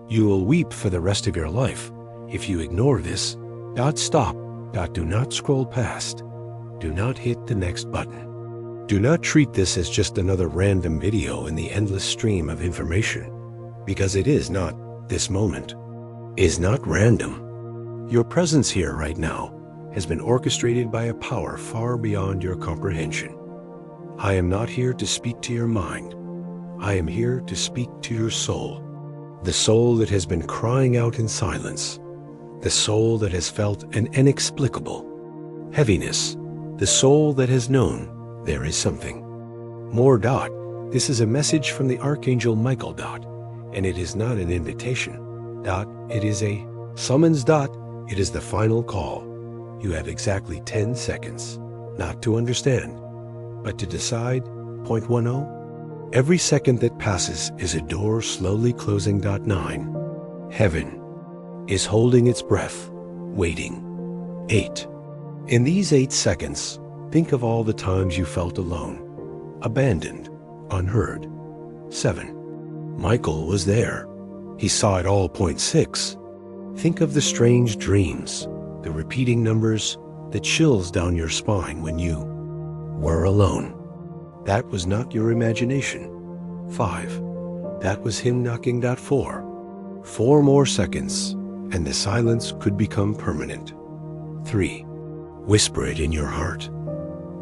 You will weep for the rest of your life if you ignore this. Stop. Do not scroll past. Do not hit the next button. Do not treat this as just another random video in the endless stream of information, because it is not. This moment is not random. Your presence here right now has been orchestrated by a power far beyond your comprehension. I am not here to speak to your mind. I am here to speak to your soul. The soul that has been crying out in silence. The soul that has felt an inexplicable heaviness. The soul that has known there is something more. This is a message from the Archangel Michael. And it is not an invitation. It is a summons. It is the final call. You have exactly 10 seconds, not to understand, but to decide. Point 10. Every second that passes is a door slowly closing. 9. Heaven is holding its breath, waiting. 8. In these 8 seconds, think of all the times you felt alone, abandoned, unheard. 7. Michael was there. He saw it all. Point 6. Think of the strange dreams, the repeating numbers, the chills down your spine when you were alone. That was not your imagination. 5. That was him knocking. 4. 4 more seconds, and the silence could become permanent. 3. Whisper it in your heart.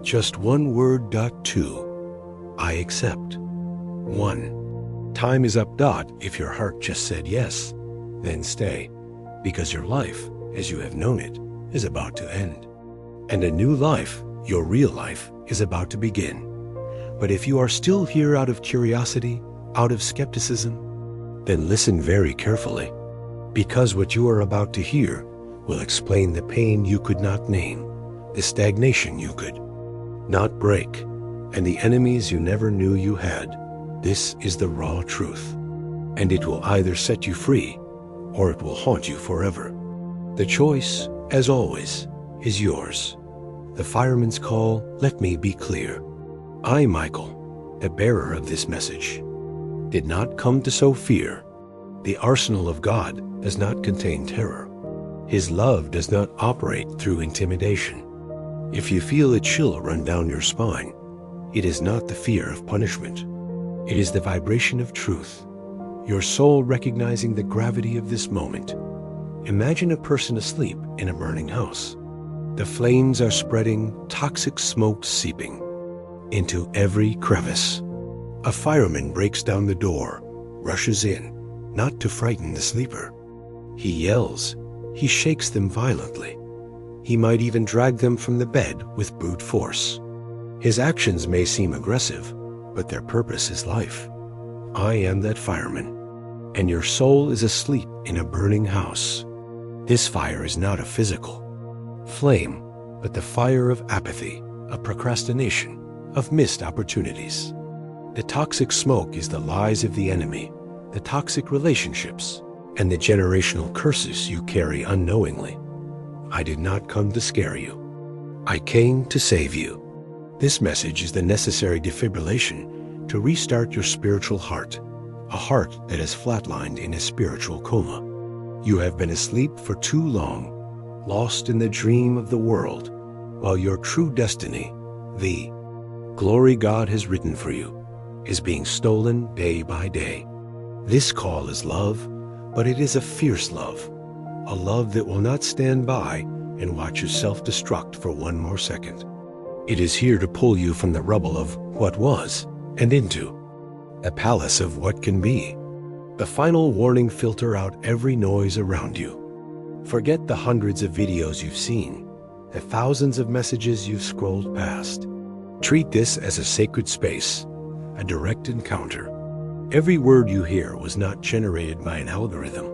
Just one word. 2. I accept. 1. Time is up. If your heart just said yes, then stay, because your life, as you have known it, is about to end. And a new life, your real life, is about to begin. But if you are still here out of curiosity, out of skepticism, then listen very carefully, because what you are about to hear will explain the pain you could not name, the stagnation you could not break, and the enemies you never knew you had. This is the raw truth, and it will either set you free or it will haunt you forever. The choice, as always, is yours. The fireman's call. Let me be clear. I, Michael, the bearer of this message, did not come to sow fear. The arsenal of God does not contain terror. His love does not operate through intimidation. If you feel a chill run down your spine, it is not the fear of punishment. It is the vibration of truth, your soul recognizing the gravity of this moment. Imagine a person asleep in a burning house. The flames are spreading, toxic smoke seeping into every crevice. A fireman breaks down the door, rushes in, not to frighten the sleeper. He yells, he shakes them violently. He might even drag them from the bed with brute force. His actions may seem aggressive, but their purpose is life. I am that fireman, and your soul is asleep in a burning house. This fire is not a physical flame, but the fire of apathy, of procrastination, of missed opportunities. The toxic smoke is the lies of the enemy, the toxic relationships, and the generational curses you carry unknowingly. I did not come to scare you. I came to save you. This message is the necessary defibrillation to restart your spiritual heart, a heart that has flatlined in a spiritual coma. You have been asleep for too long, lost in the dream of the world, while your true destiny, the glory God has written for you, is being stolen day by day. This call is love, but it is a fierce love, a love that will not stand by and watch you self-destruct for one more second. It is here to pull you from the rubble of what was and into a palace of what can be. The final warning: filter out every noise around you. Forget the hundreds of videos you've seen, the thousands of messages you've scrolled past. Treat this as a sacred space, a direct encounter. Every word you hear was not generated by an algorithm,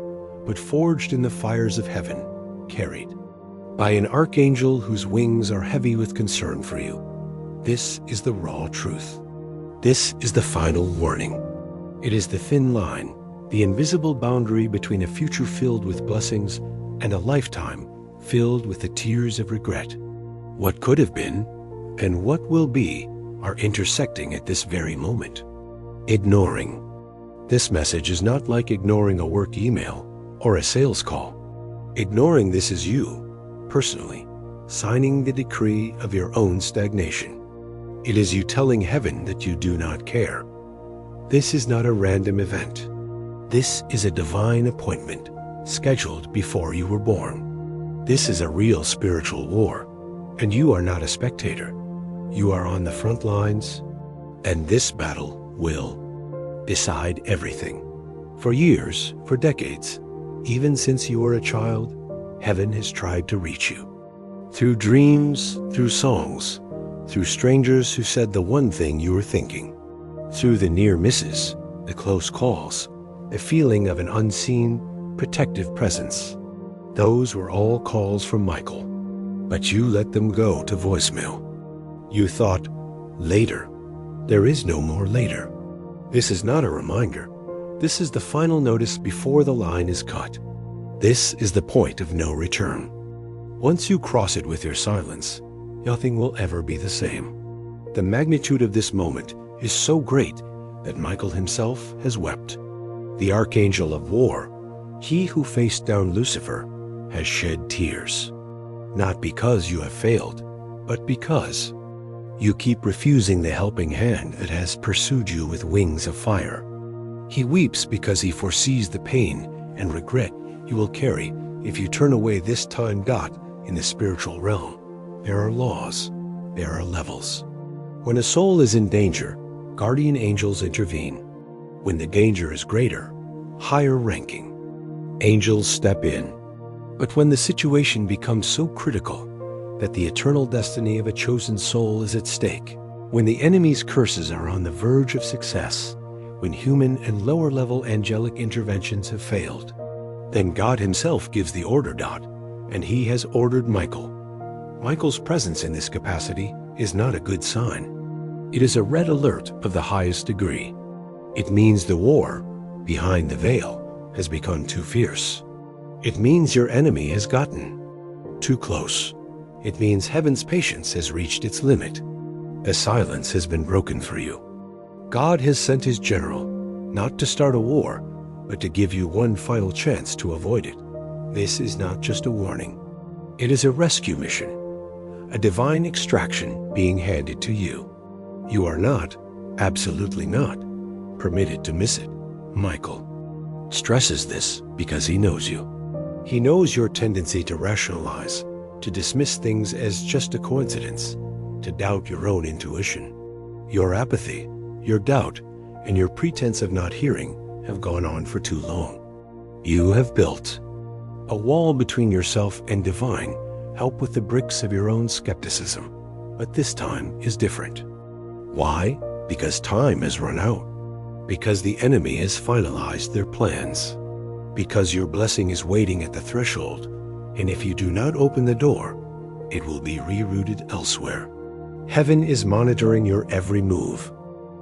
but forged in the fires of heaven, carried by an archangel whose wings are heavy with concern for you. This is the raw truth. This is the final warning. It is the thin line, the invisible boundary between a future filled with blessings and a lifetime filled with the tears of regret. What could have been and what will be are intersecting at this very moment. Ignoring This message is not like ignoring a work email or a sales call. Ignoring this is you, personally, signing the decree of your own stagnation. It is you telling heaven that you do not care. This is not a random event. This is a divine appointment scheduled before you were born. This is a real spiritual war, and you are not a spectator. You are on the front lines, and this battle will decide everything. For years, for decades, even since you were a child, heaven has tried to reach you. Through dreams, through songs, through strangers who said the one thing you were thinking, through the near misses, the close calls, the feeling of an unseen, protective presence. Those were all calls from Michael, but you let them go to voicemail. You thought, later. There is no more later. This is not a reminder. This is the final notice before the line is cut. This is the point of no return. Once you cross it with your silence, nothing will ever be the same. The magnitude of this moment is so great that Michael himself has wept. The Archangel of War, he who faced down Lucifer, has shed tears. Not because you have failed, but because you keep refusing the helping hand that has pursued you with wings of fire. He weeps because he foresees the pain and regret you will carry if you turn away this time. In the spiritual realm, there are laws, there are levels. When a soul is in danger, guardian angels intervene. When the danger is greater, higher ranking, angels step in. But when the situation becomes so critical that the eternal destiny of a chosen soul is at stake, when the enemy's curses are on the verge of success, when human and lower-level angelic interventions have failed, then God himself gives the order. And he has ordered Michael. Michael's presence in this capacity is not a good sign. It is a red alert of the highest degree. It means the war, behind the veil, has become too fierce. It means your enemy has gotten too close. It means heaven's patience has reached its limit. The silence has been broken for you. God has sent his general, not to start a war, but to give you one final chance to avoid it. This is not just a warning. It is a rescue mission, a divine extraction being handed to you. You are not, absolutely not, permitted to miss it. Michael stresses this because he knows you. He knows your tendency to rationalize, to dismiss things as just a coincidence, to doubt your own intuition. Your apathy, your doubt, and your pretense of not hearing have gone on for too long. You have built a wall between yourself and divine. Help with the bricks of your own skepticism. But this time is different. Why? Because time has run out. Because the enemy has finalized their plans. Because your blessing is waiting at the threshold, and if you do not open the door, it will be rerouted elsewhere. Heaven is monitoring your every move.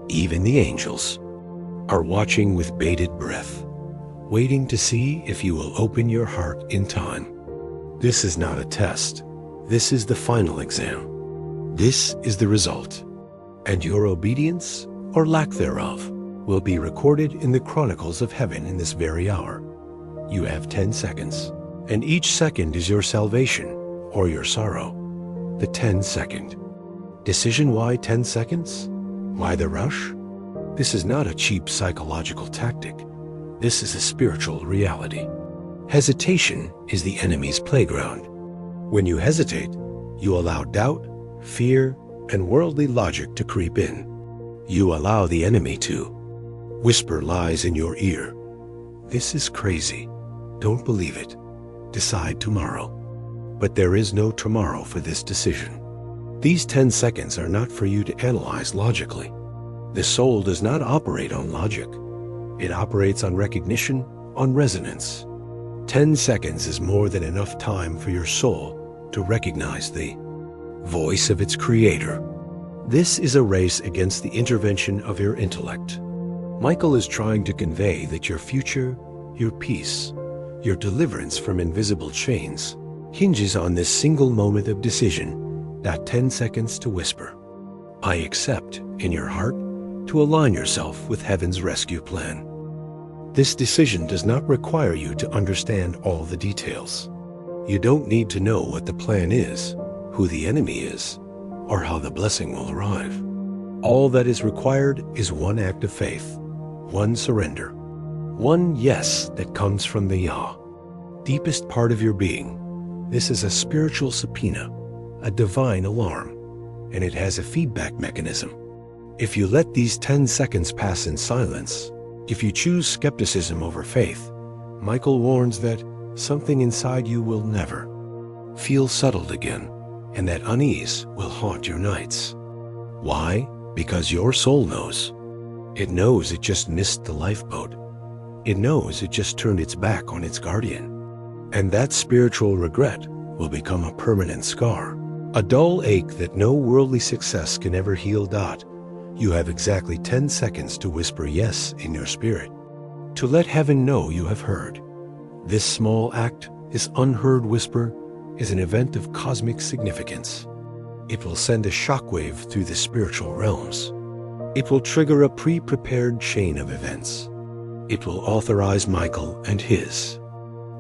Even the angels are watching with bated breath, waiting to see if you will open your heart in time. This is not a test. This is the final exam. This is the result. And your obedience, or lack thereof, will be recorded in the chronicles of heaven in this very hour. You have 10 seconds, and each second is your salvation or your sorrow. The 10-second. Decision. Why 10 seconds? Why the rush? This is not a cheap psychological tactic. This is a spiritual reality. Hesitation is the enemy's playground. When you hesitate, you allow doubt, fear, and worldly logic to creep in. You allow the enemy to whisper lies in your ear. This is crazy. Don't believe it. Decide tomorrow. But there is no tomorrow for this decision. These 10 seconds are not for you to analyze logically. The soul does not operate on logic. It operates on recognition, on resonance. 10 seconds is more than enough time for your soul to recognize the voice of its creator. This is a race against the intervention of your intellect. Michael is trying to convey that your future, your peace, your deliverance from invisible chains hinges on this single moment of decision, that 10 seconds to whisper, I accept, in your heart, to align yourself with heaven's rescue plan. This decision does not require you to understand all the details. You don't need to know what the plan is, who the enemy is, or how the blessing will arrive. All that is required is one act of faith, one surrender, one yes that comes from the Yah, deepest part of your being. This is a spiritual subpoena, a divine alarm, and it has a feedback mechanism. If you let these 10 seconds pass in silence, if you choose skepticism over faith, Michael warns that something inside you will never feel settled again, and that unease will haunt your nights. Why? Because your soul knows. It knows it just missed the lifeboat. It knows it just turned its back on its guardian. And that spiritual regret will become a permanent scar, a dull ache that no worldly success can ever heal. You have exactly 10 seconds to whisper yes in your spirit, to let heaven know you have heard. This small act, this unheard whisper, is an event of cosmic significance. It will send a shockwave through the spiritual realms. It will trigger a pre-prepared chain of events. It will authorize Michael and his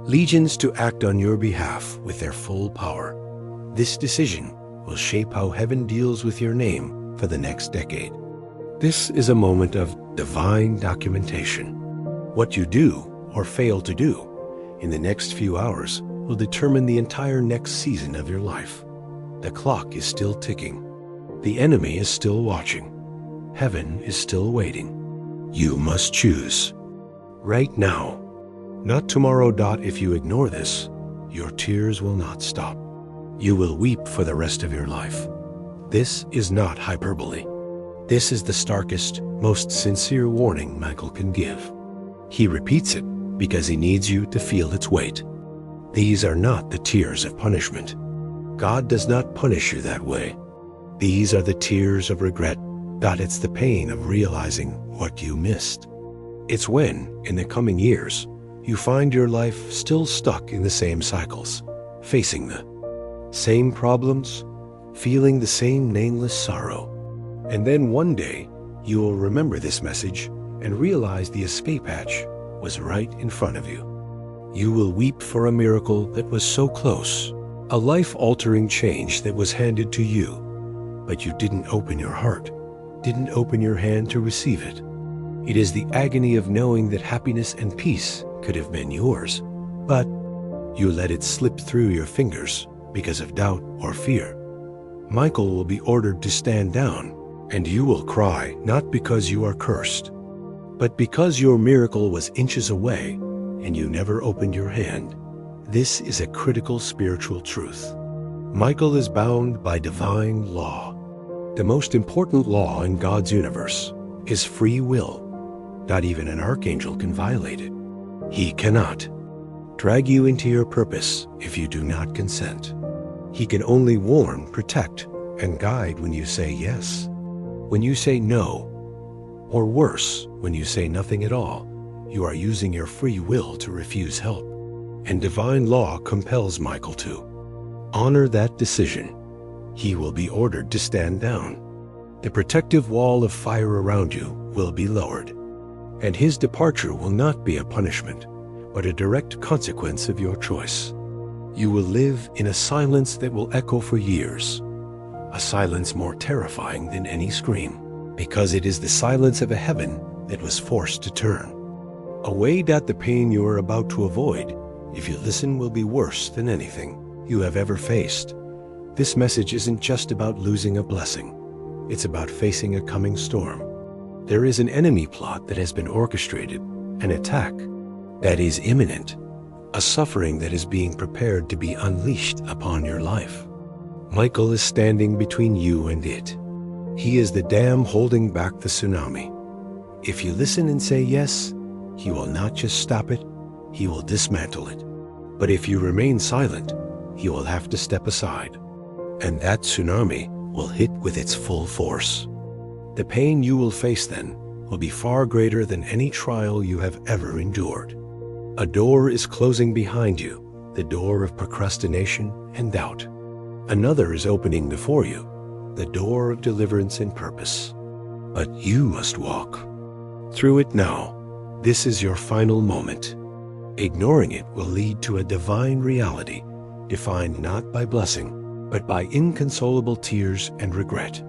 legions to act on your behalf with their full power. This decision will shape how heaven deals with your name for the next decade. This is a moment of divine documentation. What you do or fail to do in the next few hours will determine the entire next season of your life. The clock is still ticking. The enemy is still watching. Heaven is still waiting. You must choose. Right now. Not tomorrow. If you ignore this, your tears will not stop. You will weep for the rest of your life. This is not hyperbole. This is the starkest, most sincere warning Michael can give. He repeats it because he needs you to feel its weight. These are not the tears of punishment. God does not punish you that way. These are the tears of regret. It's the pain of realizing what you missed. It's when, in the coming years, you find your life still stuck in the same cycles, facing the same problems, feeling the same nameless sorrow. And then one day, you will remember this message and realize the escape hatch was right in front of you. You will weep for a miracle that was so close, a life-altering change that was handed to you, but you didn't open your heart, didn't open your hand to receive it. It is the agony of knowing that happiness and peace could have been yours, but you let it slip through your fingers because of doubt or fear. Michael will be ordered to stand down, and you will cry not because you are cursed, but because your miracle was inches away and you never opened your hand. This is a critical spiritual truth. Michael is bound by divine law. The most important law in God's universe is free will. Not even an archangel can violate it. He cannot drag you into your purpose if you do not consent. He can only warn, protect, and guide when you say yes. When you say no, or worse, when you say nothing at all, you are using your free will to refuse help. And divine law compels Michael to honor that decision. He will be ordered to stand down. The protective wall of fire around you will be lowered, and his departure will not be a punishment, but a direct consequence of your choice. You will live in a silence that will echo for years, a silence more terrifying than any scream, because it is the silence of a heaven that was forced to turn. Away. The pain you are about to avoid, if you listen, will be worse than anything you have ever faced. This message isn't just about losing a blessing. It's about facing a coming storm. There is an enemy plot that has been orchestrated, an attack that is imminent, a suffering that is being prepared to be unleashed upon your life. Michael is standing between you and it. He is the dam holding back the tsunami. If you listen and say yes, he will not just stop it, he will dismantle it. But if you remain silent, he will have to step aside, and that tsunami will hit with its full force. The pain you will face then will be far greater than any trial you have ever endured. A door is closing behind you, the door of procrastination and doubt. Another is opening before you, the door of deliverance and purpose. But you must walk through it now. This is your final moment. Ignoring it will lead to a divine reality defined not by blessing, but by inconsolable tears and regret.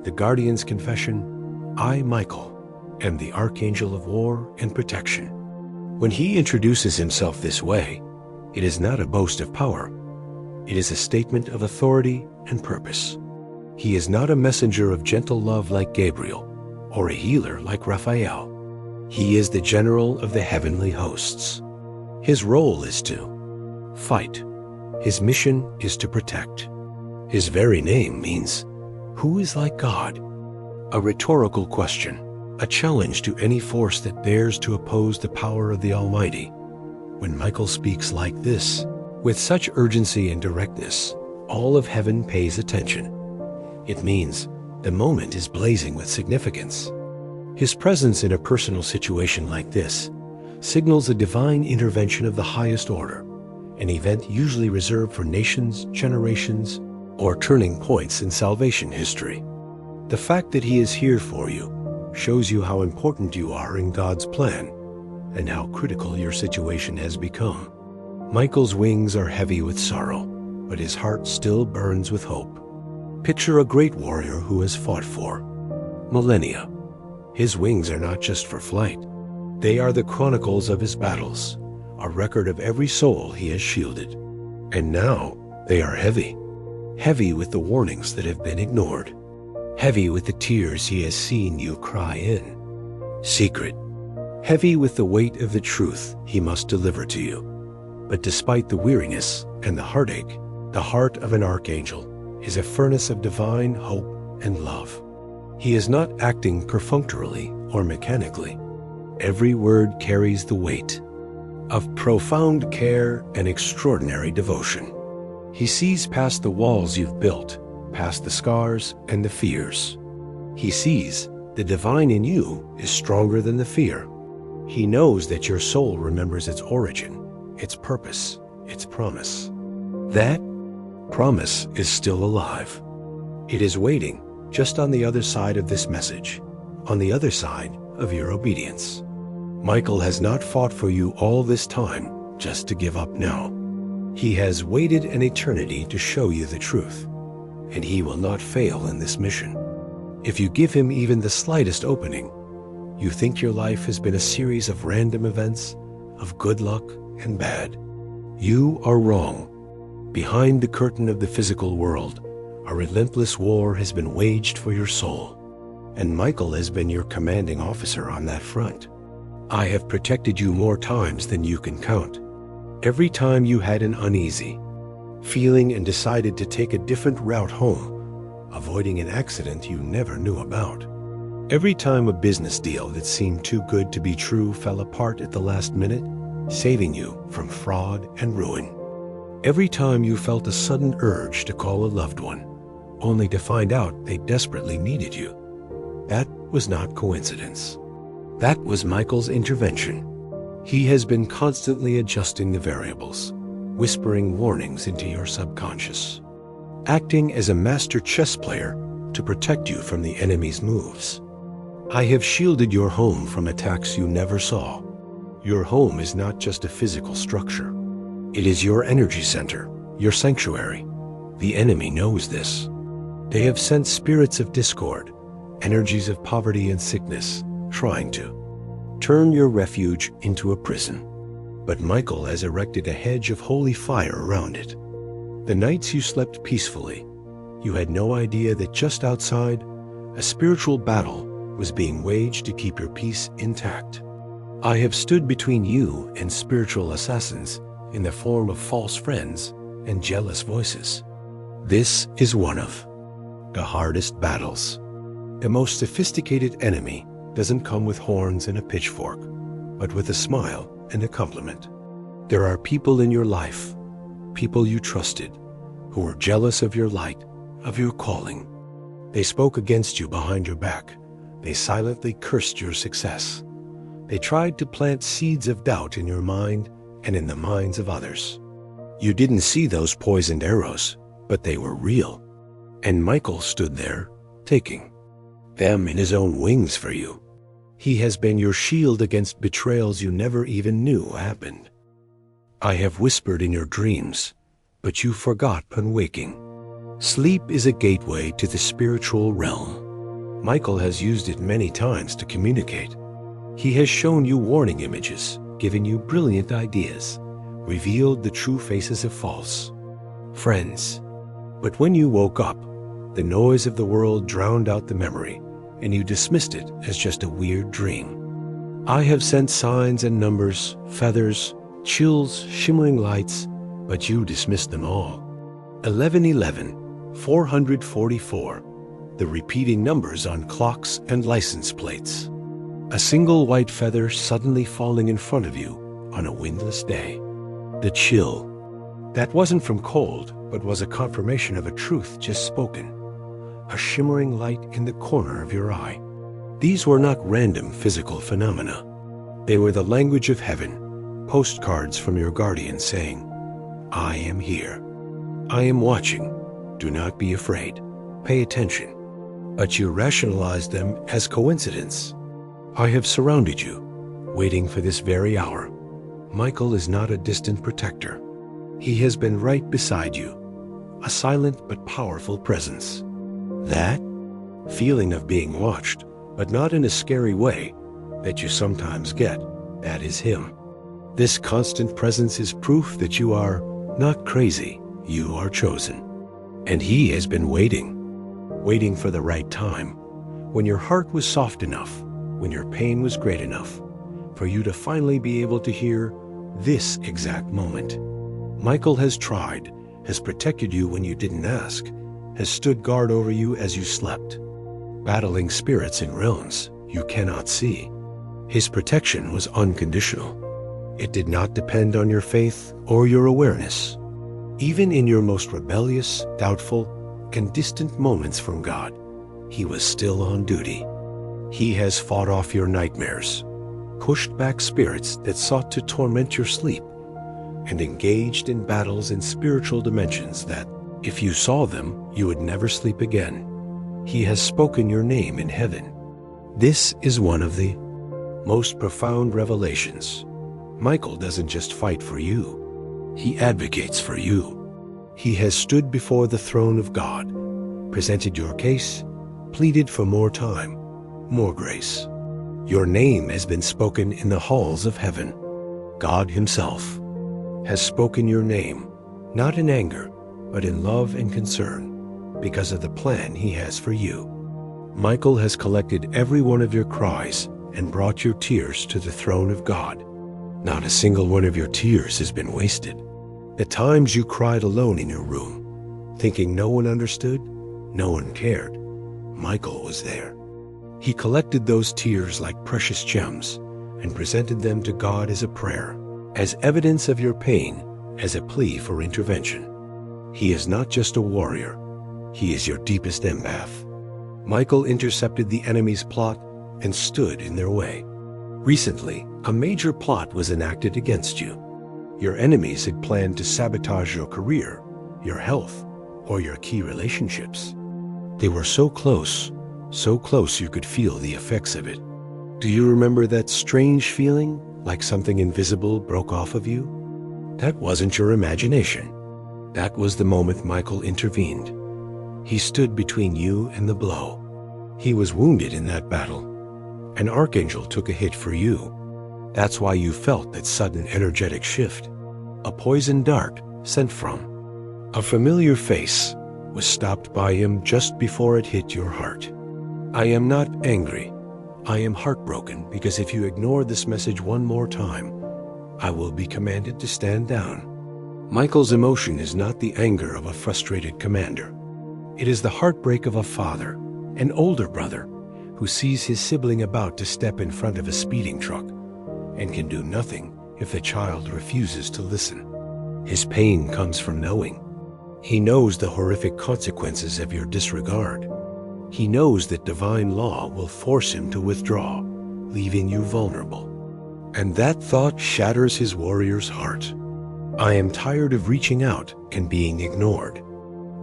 The Guardian's confession, I, Michael, am the Archangel of War and Protection. When he introduces himself this way, it is not a boast of power. It is a statement of authority and purpose. He is not a messenger of gentle love like Gabriel, or a healer like Raphael. He is the general of the heavenly hosts. His role is to fight. His mission is to protect. His very name means, who is like God? A rhetorical question, a challenge to any force that dares to oppose the power of the Almighty. When Michael speaks like this, with such urgency and directness, all of heaven pays attention. It means the moment is blazing with significance. His presence in a personal situation like this signals a divine intervention of the highest order, an event usually reserved for nations, generations, or turning points in salvation history. The fact that he is here for you shows you how important you are in God's plan and how critical your situation has become. Michael's wings are heavy with sorrow, but his heart still burns with hope. Picture a great warrior who has fought for millennia. His wings are not just for flight. They are the chronicles of his battles, a record of every soul he has shielded. And now they are heavy. Heavy with the warnings that have been ignored. Heavy with the tears he has seen you cry in secret. Heavy with the weight of the truth he must deliver to you. But despite the weariness and the heartache, the heart of an archangel is a furnace of divine hope and love. He is not acting perfunctorily or mechanically. Every word carries the weight of profound care and extraordinary devotion. He sees past the walls you've built, past the scars and the fears. He sees the divine in you is stronger than the fear. He knows that your soul remembers its origin, its purpose, its promise. That promise is still alive. It is waiting just on the other side of this message, on the other side of your obedience. Michael has not fought for you all this time just to give up now. He has waited an eternity to show you the truth, and he will not fail in this mission. If you give him even the slightest opening, you think your life has been a series of random events, of good luck and bad. You are wrong. Behind the curtain of the physical world, a relentless war has been waged for your soul, and Michael has been your commanding officer on that front. I have protected you more times than you can count. Every time you had an uneasy feeling and decided to take a different route home, avoiding an accident you never knew about. Every time a business deal that seemed too good to be true fell apart at the last minute, saving you from fraud and ruin. Every time you felt a sudden urge to call a loved one, only to find out they desperately needed you. That was not coincidence. That was Michael's intervention. He has been constantly adjusting the variables, whispering warnings into your subconscious, acting as a master chess player to protect you from the enemy's moves. I have shielded your home from attacks you never saw. Your home is not just a physical structure. It is your energy center, your sanctuary. The enemy knows this. They have sent spirits of discord, energies of poverty and sickness, trying to turn your refuge into a prison. But Michael has erected a hedge of holy fire around it. The nights you slept peacefully, you had no idea that just outside, a spiritual battle was being waged to keep your peace intact. I have stood between you and spiritual assassins in the form of false friends and jealous voices. This is one of the hardest battles. The most sophisticated enemy doesn't come with horns and a pitchfork, but with a smile and a compliment. There are people in your life, people you trusted, who were jealous of your light, of your calling. They spoke against you behind your back. They silently cursed your success. They tried to plant seeds of doubt in your mind and in the minds of others. You didn't see those poisoned arrows, but they were real. And Michael stood there, taking them in his own wings for you. He has been your shield against betrayals you never even knew happened. I have whispered in your dreams, but you forgot on waking. Sleep is a gateway to the spiritual realm. Michael has used it many times to communicate. He has shown you warning images, given you brilliant ideas, revealed the true faces of false friends. But when you woke up, the noise of the world drowned out the memory, and you dismissed it as just a weird dream. I have sent signs and numbers, feathers, chills, shimmering lights, but you dismissed them all. 1111, 444, the repeating numbers on clocks and license plates. A single white feather suddenly falling in front of you on a windless day. The chill. That wasn't from cold, but was a confirmation of a truth just spoken. A shimmering light in the corner of your eye. These were not random physical phenomena. They were the language of heaven, postcards from your guardian saying, I am here. I am watching. Do not be afraid. Pay attention. But you rationalized them as coincidence. I have surrounded you, waiting for this very hour. Michael is not a distant protector. He has been right beside you, a silent but powerful presence. That feeling of being watched, but not in a scary way that you sometimes get, that is him. This constant presence is proof that you are not crazy, you are chosen. And he has been waiting for the right time, when your heart was soft enough, when your pain was great enough, for you to finally be able to hear this exact moment. Michael has tried, has protected you when you didn't ask, has stood guard over you as you slept, battling spirits in realms you cannot see. His protection was unconditional. It did not depend on your faith or your awareness. Even in your most rebellious, doubtful, and distant moments from God, he was still on duty. He has fought off your nightmares, pushed back spirits that sought to torment your sleep, and engaged in battles in spiritual dimensions that, if you saw them, you would never sleep again. He has spoken your name in heaven. This is one of the most profound revelations. Michael doesn't just fight for you. He advocates for you. He has stood before the throne of God, presented your case, pleaded for more time, more grace. Your name has been spoken in the halls of heaven. God himself has spoken your name, not in anger, but in love and concern, because of the plan he has for you. Michael has collected every one of your cries and brought your tears to the throne of God. Not a single one of your tears has been wasted. The times you cried alone in your room, thinking no one understood, no one cared, Michael was there. He collected those tears like precious gems and presented them to God as a prayer, as evidence of your pain, as a plea for intervention. He is not just a warrior, he is your deepest empath. Michael intercepted the enemy's plot and stood in their way. Recently, a major plot was enacted against you. Your enemies had planned to sabotage your career, your health, or your key relationships. They were so close you could feel the effects of it. Do you remember that strange feeling, like something invisible broke off of you? That wasn't your imagination. That was the moment Michael intervened. He stood between you and the blow. He was wounded in that battle. An archangel took a hit for you. That's why you felt that sudden energetic shift. A poison dart sent from a familiar face was stopped by him just before it hit your heart. I am not angry. I am heartbroken because if you ignore this message one more time, I will be commanded to stand down. Michael's emotion is not the anger of a frustrated commander. It is the heartbreak of a father, an older brother, who sees his sibling about to step in front of a speeding truck and can do nothing if the child refuses to listen. His pain comes from knowing. He knows the horrific consequences of your disregard. He knows that divine law will force him to withdraw, leaving you vulnerable. And that thought shatters his warrior's heart. I am tired of reaching out and being ignored.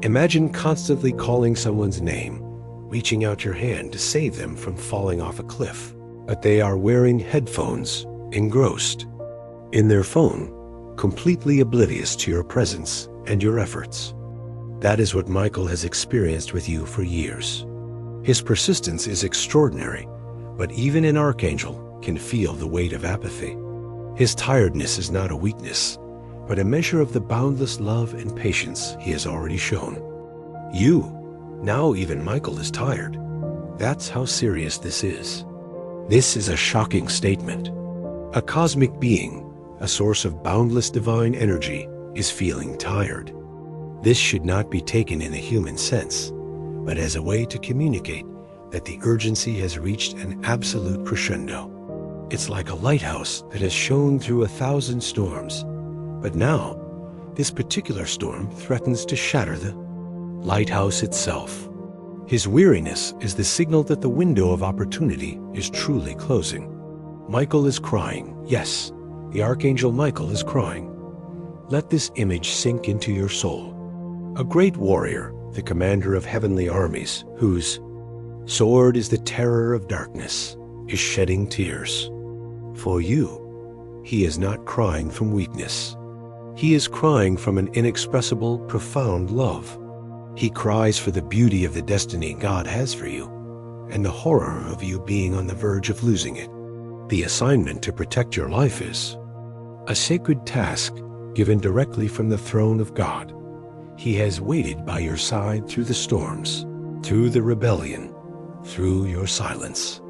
Imagine constantly calling someone's name, reaching out your hand to save them from falling off a cliff. but they are wearing headphones, engrossed in their phone, completely oblivious to your presence and your efforts. That is what Michael has experienced with you for years. His persistence is extraordinary, but even an archangel can feel the weight of apathy. His tiredness is not a weakness, but a measure of the boundless love and patience he has already shown. Now even Michael is tired. That's how serious this is. This is a shocking statement. A cosmic being, a source of boundless divine energy, is feeling tired. This should not be taken in a human sense, but as a way to communicate that the urgency has reached an absolute crescendo. It's like a lighthouse that has shone through 1,000 storms, but now this particular storm threatens to shatter the lighthouse itself. His weariness is the signal that the window of opportunity is truly closing. Michael is crying. Yes, the Archangel Michael is crying. Let this image sink into your soul. A great warrior, the commander of heavenly armies, whose sword is the terror of darkness, is shedding tears. For you, he is not crying from weakness. He is crying from an inexpressible, profound love. He cries for the beauty of the destiny God has for you, and the horror of you being on the verge of losing it. The assignment to protect your life is a sacred task given directly from the throne of God. He has waited by your side through the storms, through the rebellion, through your silence.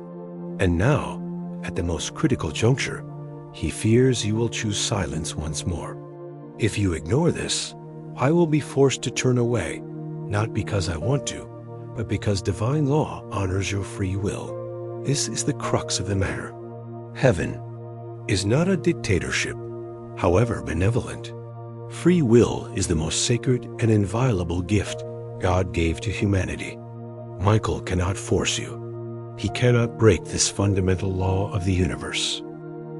And now, at the most critical juncture, he fears you will choose silence once more. If you ignore this, I will be forced to turn away, not because I want to, but because divine law honors your free will. This is the crux of the matter. Heaven is not a dictatorship, however benevolent. Free will is the most sacred and inviolable gift God gave to humanity. Michael cannot force you. He cannot break this fundamental law of the universe.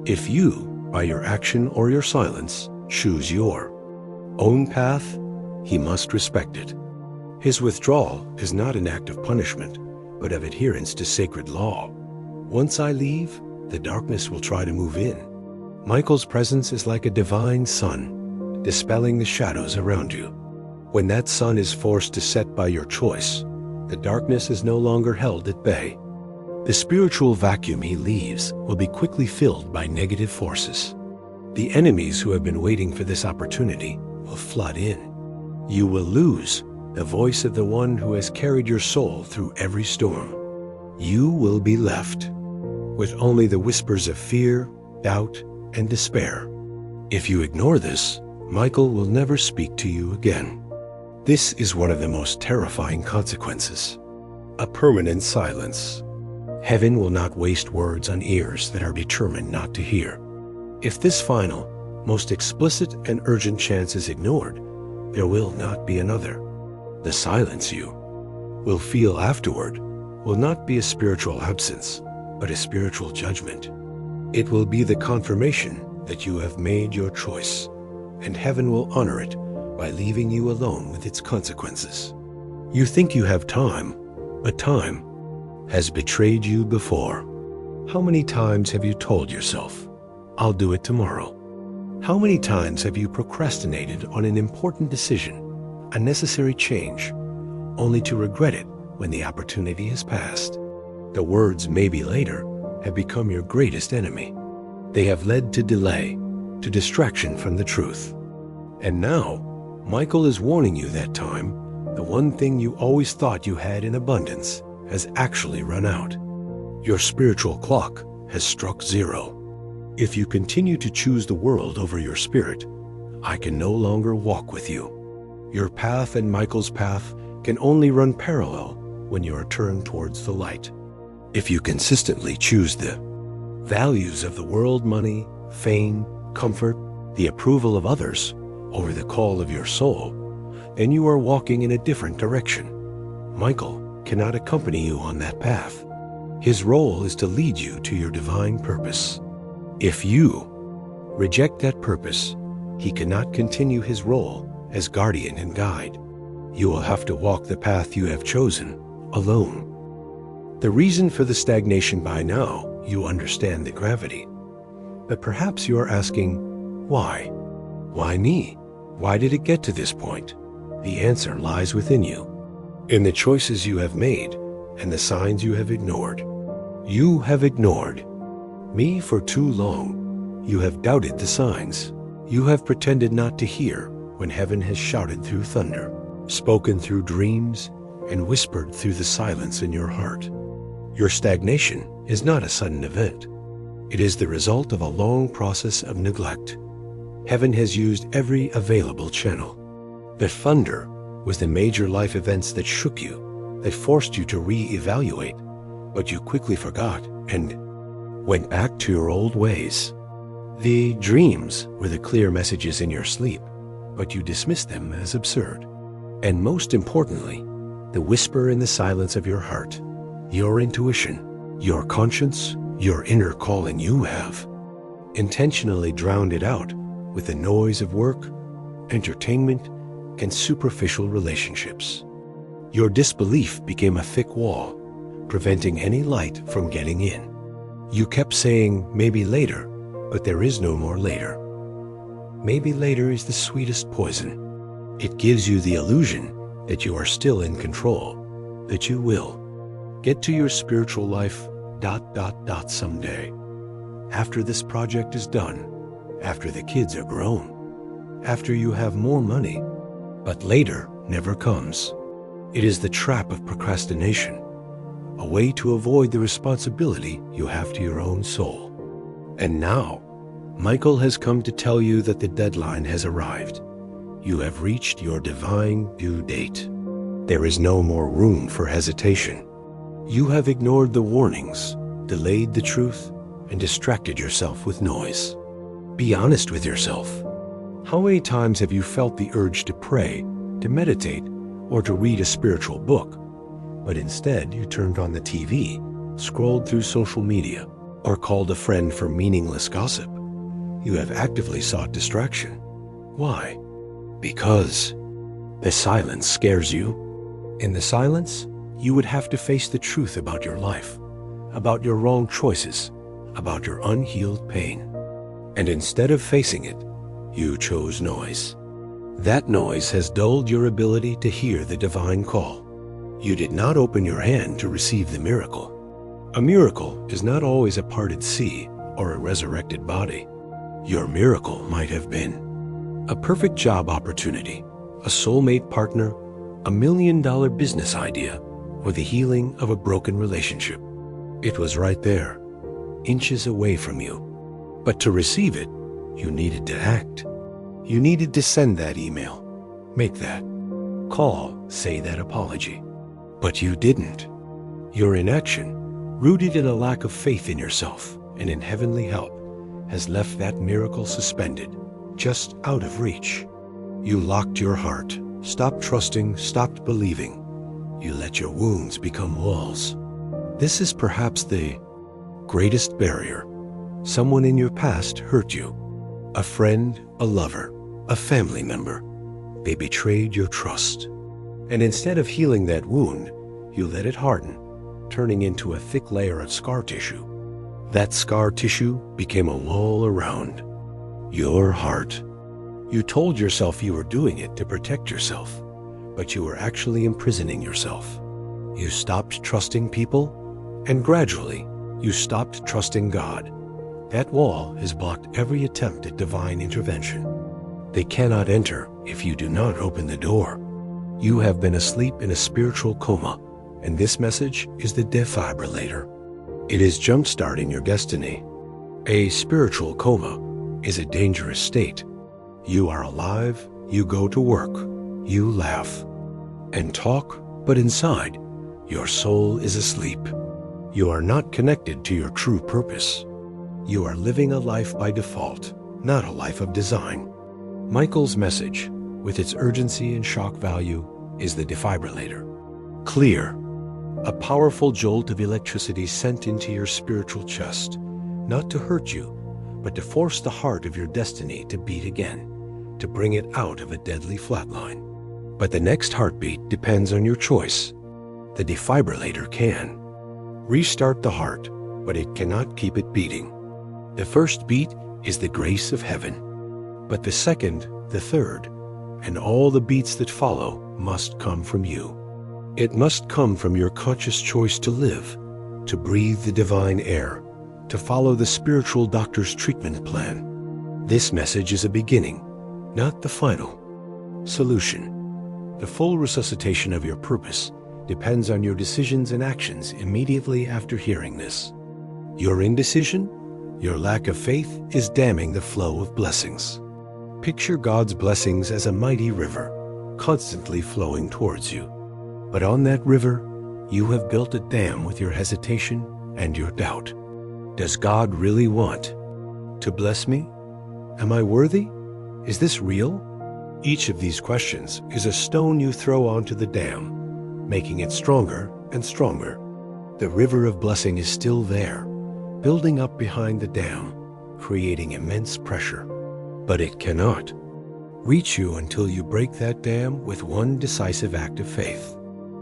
If you, by your action or your silence, choose your own path, he must respect it. His withdrawal is not an act of punishment, but of adherence to sacred law. Once I leave, the darkness will try to move in. Michael's presence is like a divine sun, dispelling the shadows around you. When that sun is forced to set by your choice, the darkness is no longer held at bay. The spiritual vacuum he leaves will be quickly filled by negative forces. The enemies who have been waiting for this opportunity will flood in. You will lose the voice of the one who has carried your soul through every storm. You will be left with only the whispers of fear, doubt, and despair. If you ignore this, Michael will never speak to you again. This is one of the most terrifying consequences. A permanent silence. Heaven will not waste words on ears that are determined not to hear. If this final, most explicit and urgent chance is ignored, there will not be another. The silence you will feel afterward will not be a spiritual absence, but a spiritual judgment. It will be the confirmation that you have made your choice, and heaven will honor it by leaving you alone with its consequences. You think you have time, but time has betrayed you before. How many times have you told yourself, "I'll do it tomorrow"? How many times have you procrastinated on an important decision, a necessary change, only to regret it when the opportunity has passed? The words "maybe later" have become your greatest enemy. They have led to delay, to distraction from the truth. And now, Michael is warning you that time, the one thing you always thought you had in abundance, has actually run out. Your spiritual clock has struck zero. If you continue to choose the world over your spirit, I can no longer walk with you. Your path and Michael's path can only run parallel when you are turned towards the light. If you consistently choose the values of the world, money, fame, comfort, the approval of others, over the call of your soul, then you are walking in a different direction. Michael cannot accompany you on that path. His role is to lead you to your divine purpose. If you reject that purpose, he cannot continue his role as guardian and guide. You will have to walk the path you have chosen alone. The reason for the stagnation by now, you understand the gravity. But perhaps you are asking, why? Why me? Why did it get to this point? The answer lies within you, in the choices you have made and the signs you have ignored. You have ignored me for too long. You have doubted the signs. You have pretended not to hear when heaven has shouted through thunder, spoken through dreams, and whispered through the silence in your heart. Your stagnation is not a sudden event. It is the result of a long process of neglect. Heaven has used every available channel. The thunder was the major life events that shook you, that forced you to re-evaluate, but you quickly forgot and went back to your old ways. The dreams were the clear messages in your sleep, but you dismissed them as absurd. And most importantly, the whisper in the silence of your heart, your intuition, your conscience, your inner calling you have, intentionally drowned it out with the noise of work, entertainment, and superficial relationships. Your disbelief became a thick wall, preventing any light from getting in. You kept saying, maybe later, but there is no more later. Maybe later is the sweetest poison. It gives you the illusion that you are still in control, that you will get to your spiritual life ... someday. After this project is done, after the kids are grown, after you have more money. But later never comes. It is the trap of procrastination, a way to avoid the responsibility you have to your own soul. And now, Michael has come to tell you that the deadline has arrived. You have reached your divine due date. There is no more room for hesitation. You have ignored the warnings, delayed the truth, and distracted yourself with noise. Be honest with yourself. How many times have you felt the urge to pray, to meditate, or to read a spiritual book, but instead you turned on the TV, scrolled through social media, or called a friend for meaningless gossip? You have actively sought distraction. Why? Because the silence scares you. In the silence, you would have to face the truth about your life, about your wrong choices, about your unhealed pain. And instead of facing it, you chose noise. That noise has dulled your ability to hear the divine call. You did not open your hand to receive the miracle. A miracle is not always a parted sea or a resurrected body. Your miracle might have been a perfect job opportunity, a soulmate partner, $1 million business idea, or the healing of a broken relationship. It was right there, inches away from you. But to receive it, you needed to act. You needed to send that email, make that call, say that apology. But you didn't. Your inaction, rooted in a lack of faith in yourself and in heavenly help, has left that miracle suspended, just out of reach. You locked your heart, stopped trusting, stopped believing. You let your wounds become walls. This is perhaps the greatest barrier. Someone in your past hurt you. A friend, a lover, a family member. They betrayed your trust. And instead of healing that wound, you let it harden, turning into a thick layer of scar tissue. That scar tissue became a wall around your heart. You told yourself you were doing it to protect yourself, but you were actually imprisoning yourself. You stopped trusting people, and gradually, you stopped trusting God. That wall has blocked every attempt at divine intervention. They cannot enter if you do not open the door. You have been asleep in a spiritual coma, and this message is the defibrillator. It is jump-starting your destiny. A spiritual coma is a dangerous state. You are alive, you go to work, you laugh and talk, but inside, your soul is asleep. You are not connected to your true purpose. You are living a life by default, not a life of design. Michael's message, with its urgency and shock value, is the defibrillator. Clear, a powerful jolt of electricity sent into your spiritual chest, not to hurt you, but to force the heart of your destiny to beat again, to bring it out of a deadly flatline. But the next heartbeat depends on your choice. The defibrillator can restart the heart, but it cannot keep it beating. The first beat is the grace of heaven, but the second, the third, and all the beats that follow must come from you. It must come from your conscious choice to live, to breathe the divine air, to follow the spiritual doctor's treatment plan. This message is a beginning, not the final solution. The full resuscitation of your purpose depends on your decisions and actions immediately after hearing this. Your indecision, your lack of faith is damming the flow of blessings. Picture God's blessings as a mighty river, constantly flowing towards you. But on that river, you have built a dam with your hesitation and your doubt. Does God really want to bless me? Am I worthy? Is this real? Each of these questions is a stone you throw onto the dam, making it stronger and stronger. The river of blessing is still there, building up behind the dam, creating immense pressure. But it cannot reach you until you break that dam with one decisive act of faith.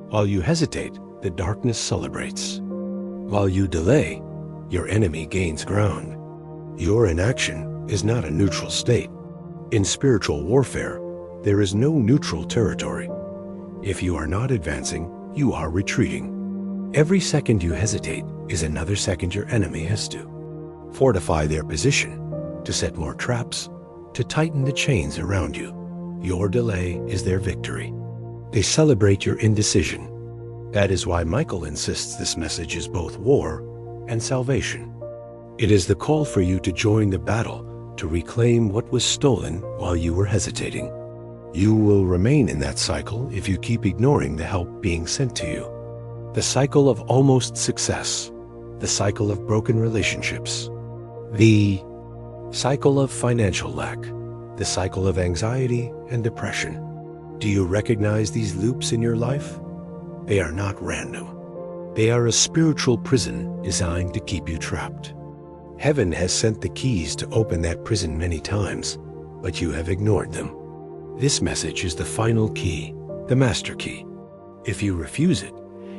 While you hesitate, the darkness celebrates. While you delay, your enemy gains ground. Your inaction is not a neutral state. In spiritual warfare, there is no neutral territory. If you are not advancing, you are retreating. Every second you hesitate is another second your enemy has to fortify their position, to set more traps, to tighten the chains around you. Your delay is their victory. They celebrate your indecision. That is why Michael insists this message is both war and salvation. It is the call for you to join the battle, to reclaim what was stolen while you were hesitating. You will remain in that cycle if you keep ignoring the help being sent to you. The cycle of almost success, the cycle of broken relationships, the cycle of financial lack, the cycle of anxiety and depression. Do you recognize these loops in your life? They are not random. They are a spiritual prison designed to keep you trapped. Heaven has sent the keys to open that prison many times, but you have ignored them. This message is the final key, the master key. If you refuse it,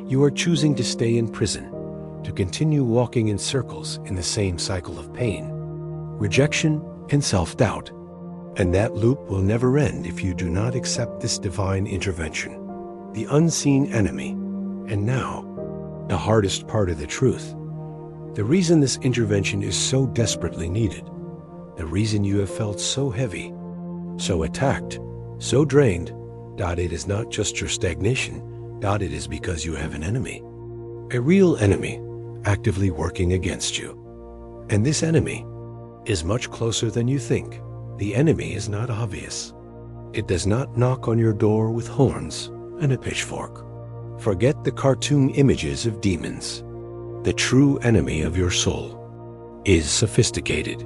you are choosing to stay in prison, to continue walking in circles in the same cycle of pain, rejection, and self-doubt. And that loop will never end if you do not accept this divine intervention. The unseen enemy, and now, the hardest part of the truth. The reason this intervention is so desperately needed, the reason you have felt so heavy, so attacked, so drained, it is not just your stagnation, it is because you have an enemy. A real enemy, actively working against you. And this enemy is much closer than you think. The enemy is not obvious. It does not knock on your door with horns and a pitchfork. Forget the cartoon images of demons. The true enemy of your soul is sophisticated.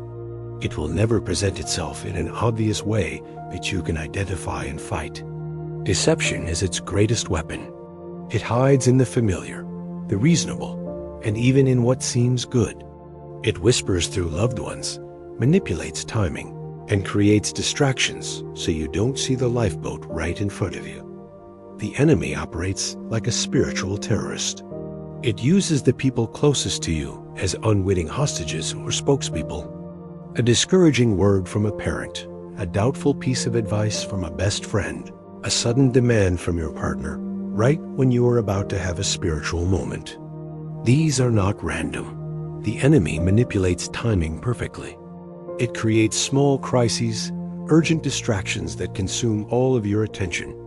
It will never present itself in an obvious way that you can identify and fight. Deception is its greatest weapon. It hides in the familiar, the reasonable, and even in what seems good. It whispers through loved ones, manipulates timing, and creates distractions so you don't see the lifeboat right in front of you. The enemy operates like a spiritual terrorist. It uses the people closest to you as unwitting hostages or spokespeople. A discouraging word from a parent, a doubtful piece of advice from a best friend, a sudden demand from your partner, right when you are about to have a spiritual moment. These are not random. The enemy manipulates timing perfectly. It creates small crises, urgent distractions that consume all of your attention,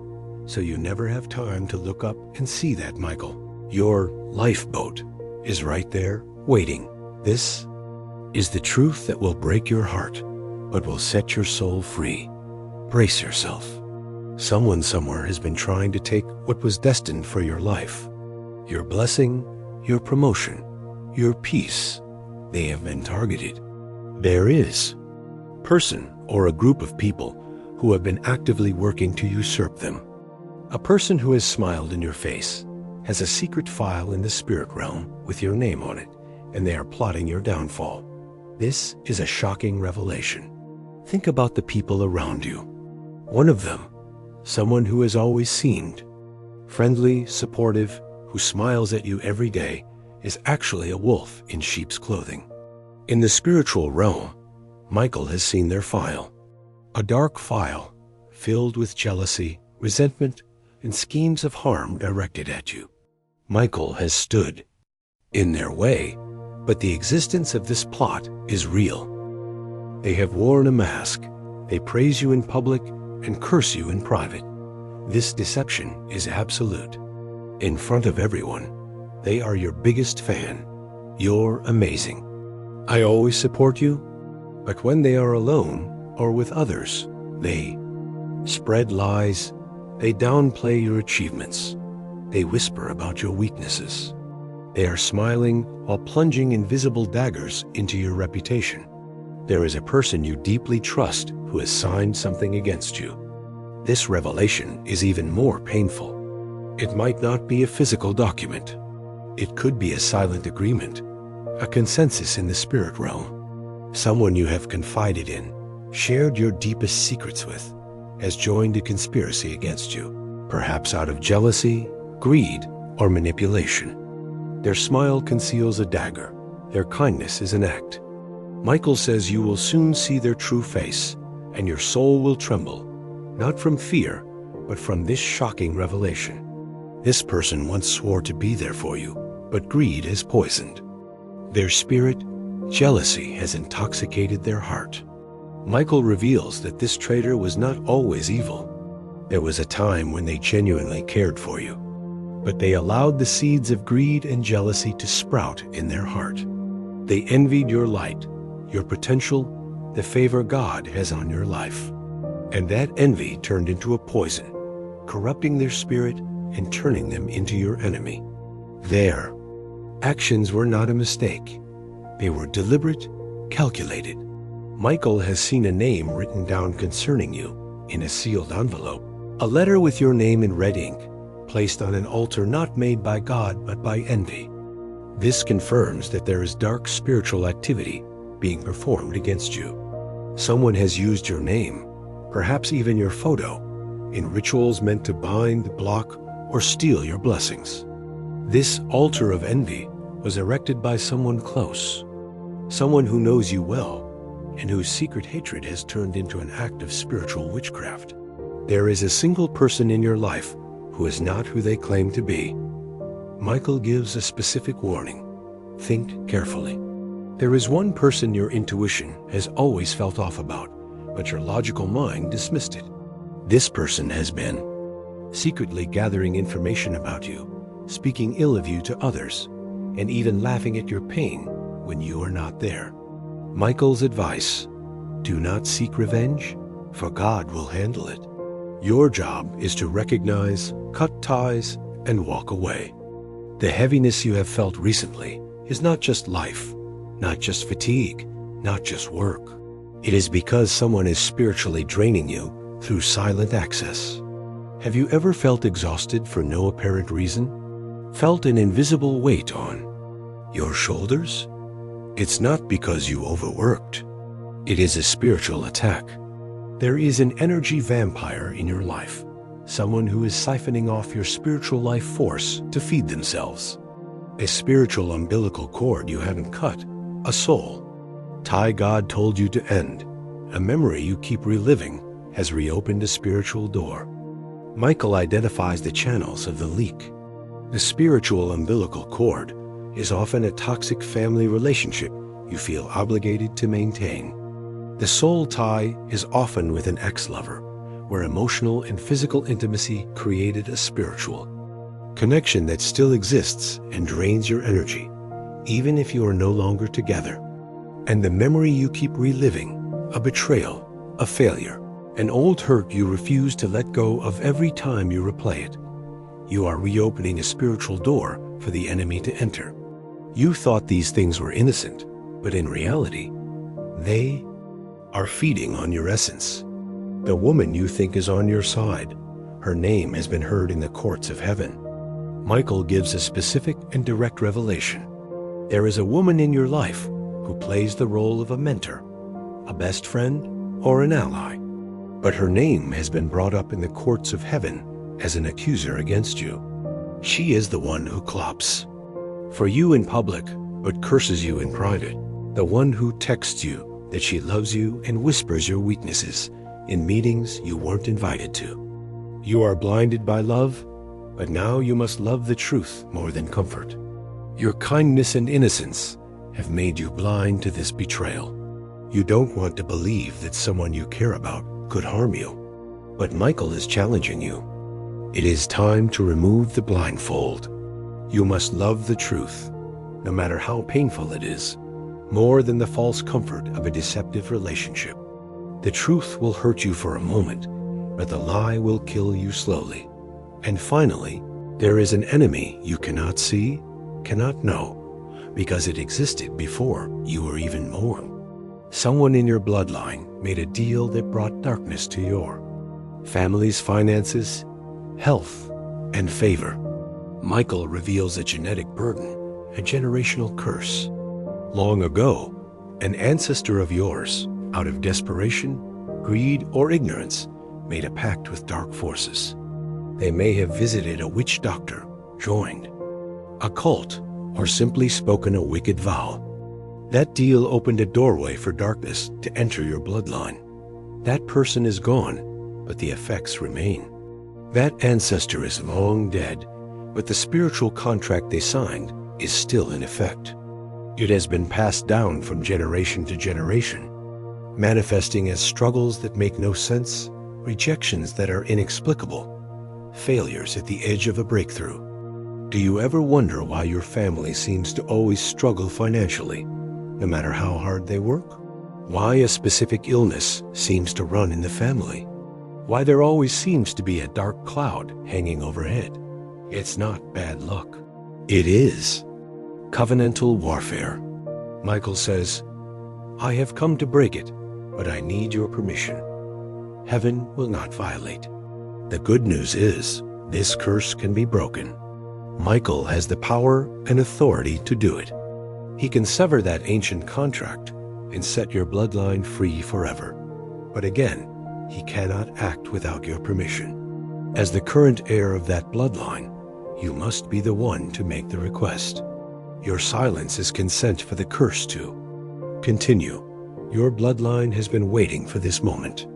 so you never have time to look up and see that, Michael. Your lifeboat is right there, waiting. This is the truth that will break your heart, but will set your soul free. Brace yourself. Someone somewhere has been trying to take what was destined for your life. Your blessing, your promotion, your peace. They have been targeted. There is a person or a group of people who have been actively working to usurp them. A person who has smiled in your face, has a secret file in the spirit realm with your name on it, and they are plotting your downfall. This is a shocking revelation. Think about the people around you. One of them, someone who has always seemed friendly, supportive, who smiles at you every day, is actually a wolf in sheep's clothing. In the spiritual realm, Michael has seen their file. A dark file filled with jealousy, resentment, and schemes of harm directed at you. Michael has stood in their way, but the existence of this plot is real. They have worn a mask. They praise you in public and curse you in private. This deception is absolute. In front of everyone, they are your biggest fan. You're amazing. I always support you, but when they are alone or with others, they spread lies. They downplay your achievements. They whisper about your weaknesses. They are smiling while plunging invisible daggers into your reputation. There is a person you deeply trust who has signed something against you. This revelation is even more painful. It might not be a physical document. It could be a silent agreement, a consensus in the spirit realm. Someone you have confided in, shared your deepest secrets with, has joined a conspiracy against you, perhaps out of jealousy, greed, or manipulation. Their smile conceals a dagger. Their kindness is an act. Michael says you will soon see their true face, and your soul will tremble, not from fear, but from this shocking revelation. This person once swore to be there for you, but greed has poisoned. Their spirit, jealousy, has intoxicated their heart. Michael reveals that this traitor was not always evil. There was a time when they genuinely cared for you, but they allowed the seeds of greed and jealousy to sprout in their heart. They envied your light, your potential, the favor God has on your life. And that envy turned into a poison, corrupting their spirit and turning them into your enemy. Their actions were not a mistake. They were deliberate, calculated. Michael has seen a name written down concerning you in a sealed envelope, a letter with your name in red ink, placed on an altar not made by God but by envy. This confirms that there is dark spiritual activity being performed against you. Someone has used your name, perhaps even your photo, in rituals meant to bind, block, or steal your blessings. This altar of envy was erected by someone close, someone who knows you well, and whose secret hatred has turned into an act of spiritual witchcraft. There is a single person in your life who is not who they claim to be. Michael gives a specific warning. Think carefully. There is one person your intuition has always felt off about, but your logical mind dismissed it. This person has been secretly gathering information about you, speaking ill of you to others, and even laughing at your pain when you are not there. Michael's advice: do not seek revenge, for God will handle it. Your job is to recognize, cut ties, and walk away. The heaviness you have felt recently is not just life, not just fatigue, not just work. It is because someone is spiritually draining you through silent access. Have you ever felt exhausted for no apparent reason? Felt an invisible weight on your shoulders? It's not because you overworked. It is a spiritual attack. There is an energy vampire in your life, someone who is siphoning off your spiritual life force to feed themselves. A spiritual umbilical cord you haven't cut, a soul tie God told you to end, a memory you keep reliving, has reopened a spiritual door. Michael identifies the channels of the leak. The spiritual umbilical cord is often a toxic family relationship you feel obligated to maintain. The soul tie is often with an ex-lover, where emotional and physical intimacy created a spiritual connection that still exists and drains your energy, even if you are no longer together. And the memory you keep reliving, a betrayal, a failure, an old hurt you refuse to let go of every time you replay it. You are reopening a spiritual door for the enemy to enter. You thought these things were innocent, but in reality, they are feeding on your essence. The woman you think is on your side, her name has been heard in the courts of heaven. Michael gives a specific and direct revelation. There is a woman in your life who plays the role of a mentor, a best friend, or an ally. But her name has been brought up in the courts of heaven as an accuser against you. She is the one who clops, For you in public, but curses you in private. The one who texts you that she loves you and whispers your weaknesses in meetings you weren't invited to. You are blinded by love, but now you must love the truth more than comfort. Your kindness and innocence have made you blind to this betrayal. You don't want to believe that someone you care about could harm you. But Michael is challenging you. It is time to remove the blindfold. You must love the truth, no matter how painful it is, more than the false comfort of a deceptive relationship. The truth will hurt you for a moment, but the lie will kill you slowly. And finally, there is an enemy you cannot see, cannot know, because it existed before you were even born. Someone in your bloodline made a deal that brought darkness to your family's finances, health, and favor. Michael reveals a genetic burden, a generational curse. Long ago, an ancestor of yours, out of desperation, greed, or ignorance, made a pact with dark forces. They may have visited a witch doctor, joined a cult, or simply spoken a wicked vow. That deal opened a doorway for darkness to enter your bloodline. That person is gone, but the effects remain. That ancestor is long dead, but the spiritual contract they signed is still in effect. It has been passed down from generation to generation, manifesting as struggles that make no sense, rejections that are inexplicable, failures at the edge of a breakthrough. Do you ever wonder why your family seems to always struggle financially, no matter how hard they work? Why a specific illness seems to run in the family? Why there always seems to be a dark cloud hanging overhead? It's not bad luck. It is covenantal warfare. Michael says, I have come to break it, but I need your permission. Heaven will not violate. The good news is, this curse can be broken. Michael has the power and authority to do it. He can sever that ancient contract and set your bloodline free forever. But again, he cannot act without your permission. As the current heir of that bloodline, you must be the one to make the request. Your silence is consent for the curse to continue. Your bloodline has been waiting for this moment.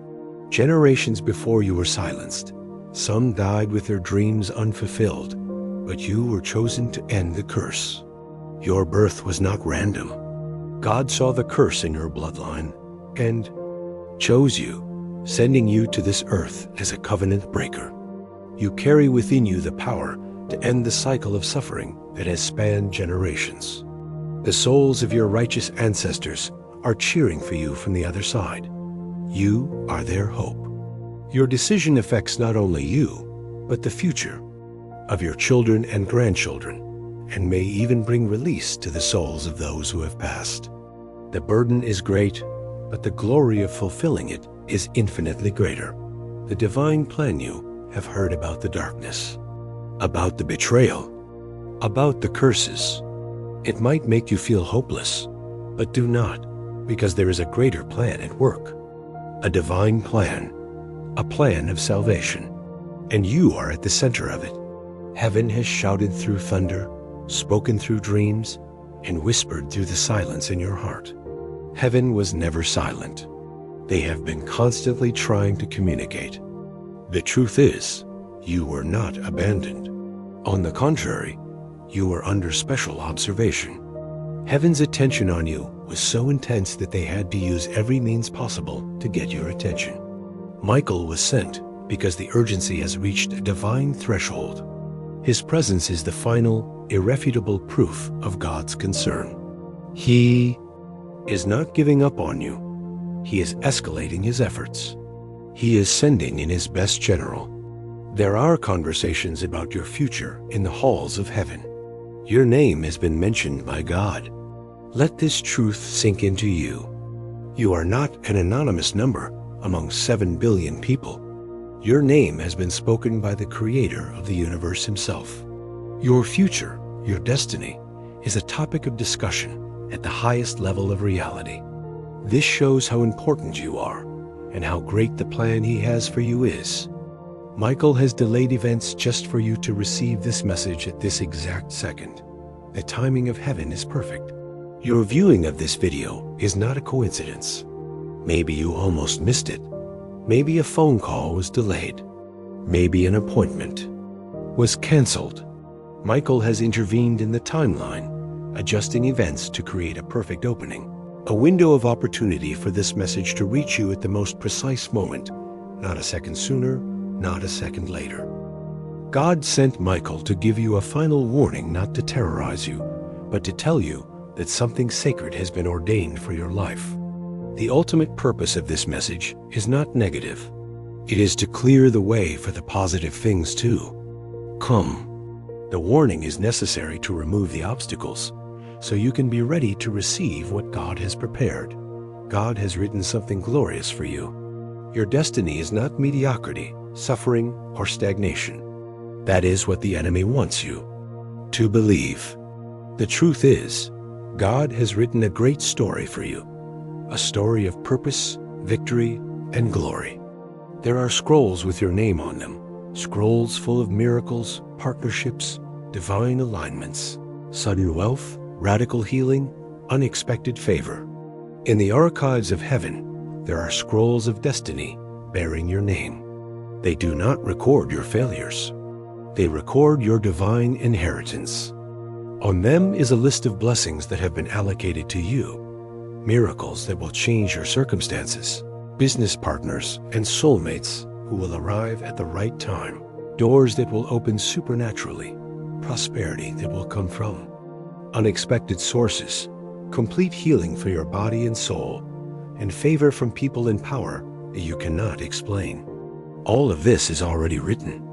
Generations before you were silenced, some died with their dreams unfulfilled, but you were chosen to end the curse. Your birth was not random. God saw the curse in your bloodline and chose you, sending you to this earth as a covenant breaker. You carry within you the power to end the cycle of suffering that has spanned generations. The souls of your righteous ancestors are cheering for you from the other side. You are their hope. Your decision affects not only you, but the future of your children and grandchildren, and may even bring release to the souls of those who have passed. The burden is great, but the glory of fulfilling it is infinitely greater. The divine plan you have heard about the darkness, about the betrayal, about the curses. It might make you feel hopeless, but do not, because there is a greater plan at work. A divine plan, a plan of salvation, and you are at the center of it. Heaven has shouted through thunder, spoken through dreams, and whispered through the silence in your heart. Heaven was never silent. They have been constantly trying to communicate. The truth is, you were not abandoned. On the contrary, you were under special observation. Heaven's attention on you was so intense that they had to use every means possible to get your attention. Michael was sent because the urgency has reached a divine threshold. His presence is the final, irrefutable proof of God's concern. He is not giving up on you. He is escalating his efforts. He is sending in his best general. There are conversations about your future in the halls of heaven. Your name has been mentioned by God. Let this truth sink into you. You are not an anonymous number among 7 billion people. Your name has been spoken by the Creator of the universe himself. Your future, your destiny, is a topic of discussion at the highest level of reality. This shows how important you are and how great the plan he has for you is. Michael has delayed events just for you to receive this message at this exact second. The timing of heaven is perfect. Your viewing of this video is not a coincidence. Maybe you almost missed it. Maybe a phone call was delayed. Maybe an appointment was canceled. Michael has intervened in the timeline, adjusting events to create a perfect opening. A window of opportunity for this message to reach you at the most precise moment, not a second sooner, not a second later. God sent Michael to give you a final warning, not to terrorize you, but to tell you that something sacred has been ordained for your life. The ultimate purpose of this message is not negative. It is to clear the way for the positive things to come. The warning is necessary to remove the obstacles, so you can be ready to receive what God has prepared. God has written something glorious for you. Your destiny is not mediocrity, suffering, or stagnation. That is what the enemy wants you to believe. The truth is, God has written a great story for you, a story of purpose, victory, and glory. There are scrolls with your name on them, scrolls full of miracles, partnerships, divine alignments, sudden wealth, radical healing, unexpected favor. In the archives of heaven, there are scrolls of destiny bearing your name. They do not record your failures. They record your divine inheritance. On them is a list of blessings that have been allocated to you, miracles that will change your circumstances, business partners and soulmates who will arrive at the right time, doors that will open supernaturally, prosperity that will come from unexpected sources, complete healing for your body and soul, and favor from people in power that you cannot explain. All of this is already written.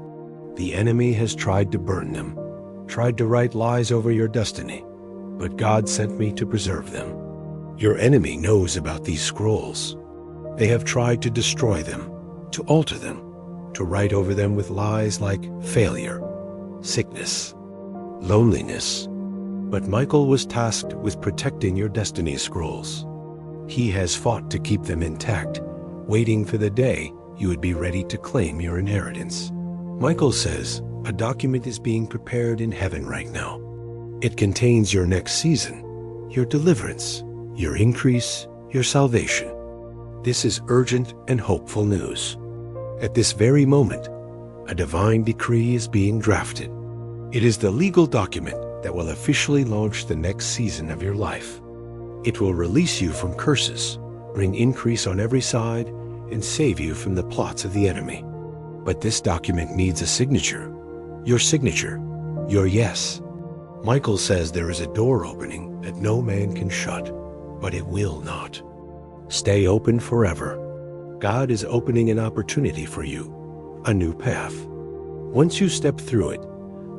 The enemy has tried to burn them, tried to write lies over your destiny, but God sent me to preserve them. Your enemy knows about these scrolls. They have tried to destroy them, to alter them, to write over them with lies like failure, sickness, loneliness. But Michael was tasked with protecting your destiny scrolls. He has fought to keep them intact, waiting for the day you would be ready to claim your inheritance. Michael says a document is being prepared in heaven right now. It contains your next season, your deliverance, your increase, your salvation. This is urgent and hopeful news. At this very moment, a divine decree is being drafted. It is the legal document that will officially launch the next season of your life. It will release you from curses, bring increase on every side, and save you from the plots of the enemy. But this document needs a signature, your yes. Michael says there is a door opening that no man can shut, but it will not stay open forever. God is opening an opportunity for you, a new path. Once you step through it,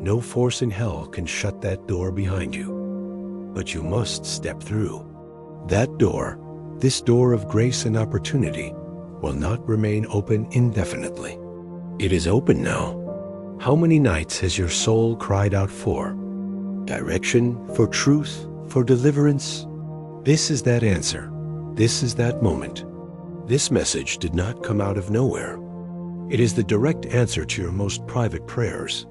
no force in hell can shut that door behind you. But you must step through. That door, this door of grace and opportunity, will not remain open indefinitely. It is open now. How many nights has your soul cried out for direction, for truth, for deliverance? This is that answer. This is that moment. This message did not come out of nowhere. It is the direct answer to your most private prayers,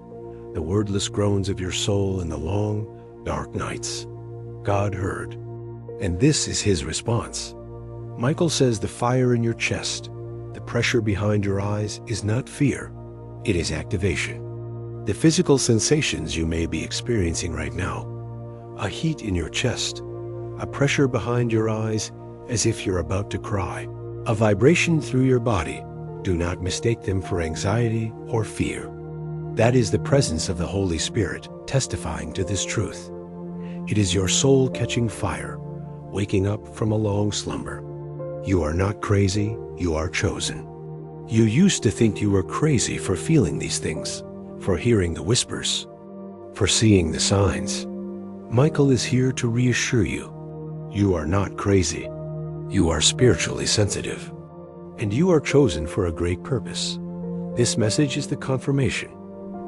the wordless groans of your soul in the long, dark nights. God heard. And this is his response. Michael says the fire in your chest, the pressure behind your eyes is not fear, it is activation. The physical sensations you may be experiencing right now, a heat in your chest, a pressure behind your eyes as if you're about to cry, a vibration through your body, do not mistake them for anxiety or fear. That is the presence of the Holy Spirit testifying to this truth. It is your soul catching fire, waking up from a long slumber. You are not crazy, you are chosen. You used to think you were crazy for feeling these things, for hearing the whispers, for seeing the signs. Michael is here to reassure you. You are not crazy. You are spiritually sensitive. And you are chosen for a great purpose. This message is the confirmation.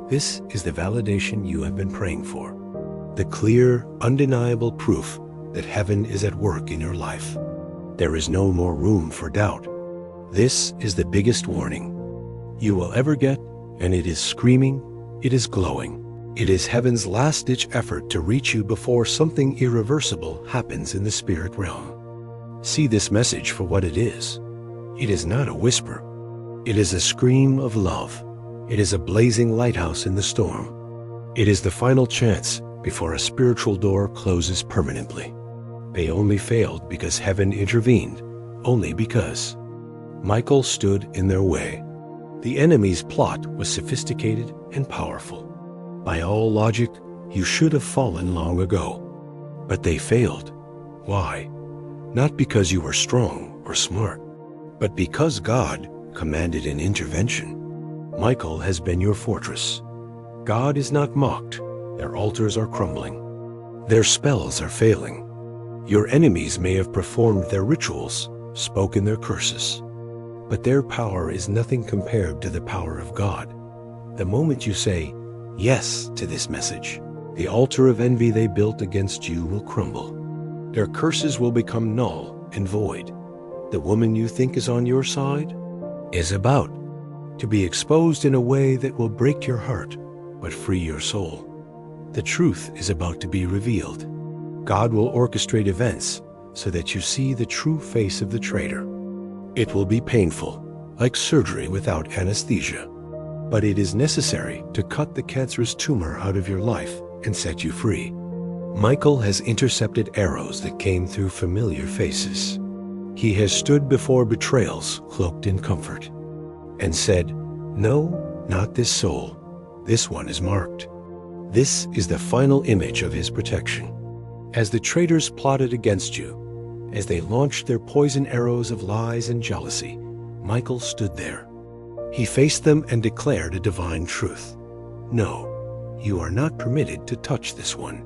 This is the validation you have been praying for. The clear, undeniable proof that heaven is at work in your life. There is no more room for doubt. This is the biggest warning you will ever get, and it is screaming, it is glowing, It is heaven's last-ditch effort to reach you before something irreversible happens in the spirit realm. See this message for what it is. It is not a whisper. It is a scream of love. It is a blazing lighthouse in the storm. It is the final chance before a spiritual door closes permanently. They only failed because heaven intervened, only because Michael stood in their way. The enemy's plot was sophisticated and powerful. By all logic, you should have fallen long ago. But they failed. Why? Not because you were strong or smart, but because God commanded an intervention. Michael has been your fortress. God is not mocked. Their altars are crumbling. Their spells are failing. Your enemies may have performed their rituals, spoken their curses, but their power is nothing compared to the power of God. The moment you say yes to this message, the altar of envy they built against you will crumble. Their curses will become null and void. The woman you think is on your side is about to be exposed in a way that will break your heart but free your soul. The truth is about to be revealed. God will orchestrate events so that you see the true face of the traitor. It will be painful, like surgery without anesthesia, but it is necessary to cut the cancerous tumor out of your life and set you free. Michael has intercepted arrows that came through familiar faces. He has stood before betrayals cloaked in comfort and said, "No, not this soul. This one is marked." This is the final image of his protection. As the traitors plotted against you, as they launched their poison arrows of lies and jealousy, Michael stood there. He faced them and declared a divine truth. "No, you are not permitted to touch this one.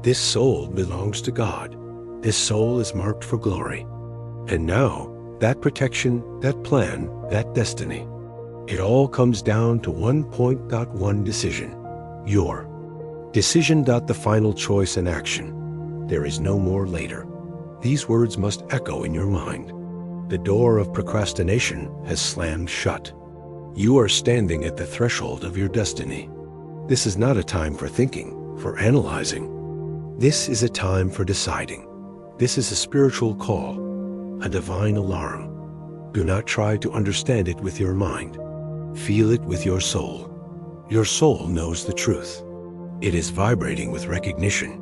This soul belongs to God. This soul is marked for glory." And now, that protection, that plan, that destiny, it all comes down to one point, one decision. Your decision. The final choice and action. There is no more later. These words must echo in your mind. The door of procrastination has slammed shut. You are standing at the threshold of your destiny. This is not a time for thinking, for analyzing. This is a time for deciding. This is a spiritual call, a divine alarm. Do not try to understand it with your mind. Feel it with your soul. Your soul knows the truth. It is vibrating with recognition.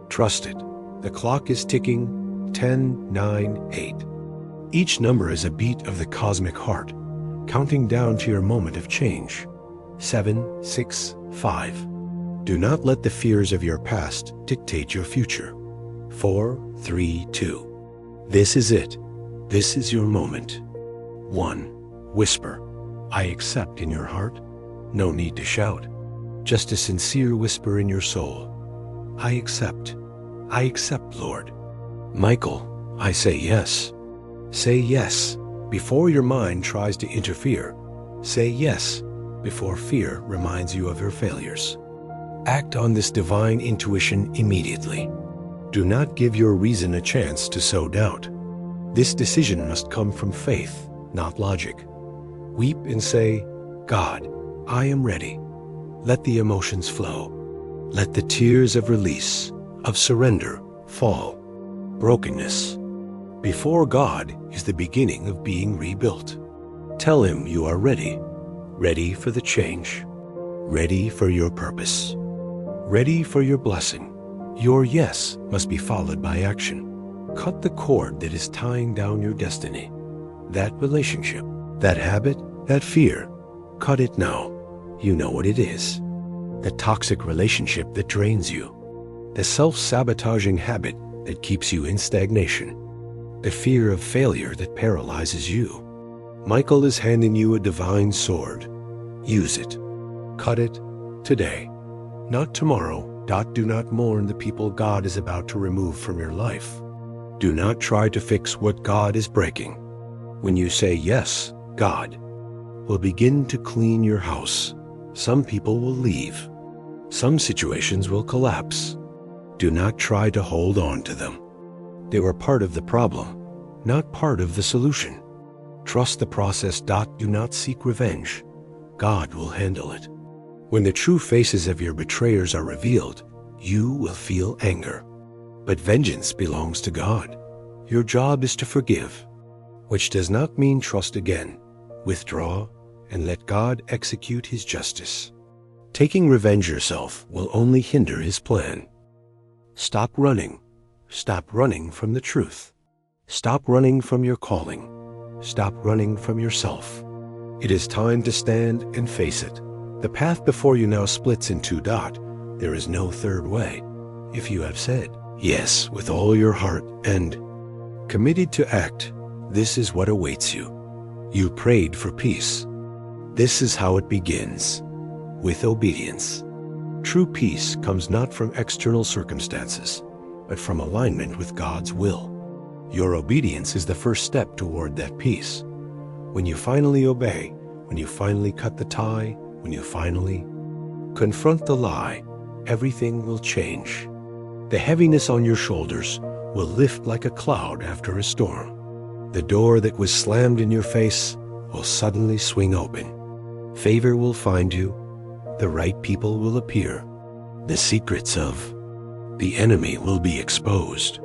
Trust it. The clock is ticking. 10, 9, 8. Each number is a beat of the cosmic heart, counting down to your moment of change. 7, 6, 5. Do not let the fears of your past dictate your future. 4, 3, 2. This is it. This is your moment. 1. Whisper, "I accept," in your heart. No need to shout. Just a sincere whisper in your soul. "I accept. I accept, Lord." Michael, I say yes. Say yes before your mind tries to interfere. Say yes before fear reminds you of your failures. Act on this divine intuition immediately. Do not give your reason a chance to sow doubt. This decision must come from faith, not logic. Weep and say, "God, I am ready." Let the emotions flow. Let the tears of release, of surrender, fall. Brokenness before God is the beginning of being rebuilt. Tell him you are ready. Ready for the change. Ready for your purpose. Ready for your blessing. Your yes must be followed by action. Cut the cord that is tying down your destiny. That relationship, that habit, that fear. Cut it now. You know what it is. The toxic relationship that drains you. The self-sabotaging habit that keeps you in stagnation. The fear of failure that paralyzes you. Michael is handing you a divine sword. Use it. Cut it today, not tomorrow. Do not mourn the people God is about to remove from your life. Do not try to fix what God is breaking. When you say yes, God will begin to clean your house. Some people will leave. Some situations will collapse. Do not try to hold on to them. They were part of the problem, not part of the solution. Trust the process. Do not seek revenge. God will handle it. When the true faces of your betrayers are revealed, you will feel anger. But vengeance belongs to God. Your job is to forgive, which does not mean trust again. Withdraw and let God execute his justice. Taking revenge yourself will only hinder his plan. Stop running. Stop running from the truth. Stop running from your calling. Stop running from yourself. It is time to stand and face it. The path before you now splits in two. There is no third way. If you have said yes with all your heart and committed to act, this is what awaits you. You prayed for peace. This is how it begins, with obedience. True peace comes not from external circumstances, but from alignment with God's will. Your obedience is the first step toward that peace. When you finally obey, when you finally cut the tie, when you finally confront the lie, everything will change. The heaviness on your shoulders will lift like a cloud after a storm. The door that was slammed in your face will suddenly swing open. Favor will find you. The right people will appear. The secrets of the enemy will be exposed.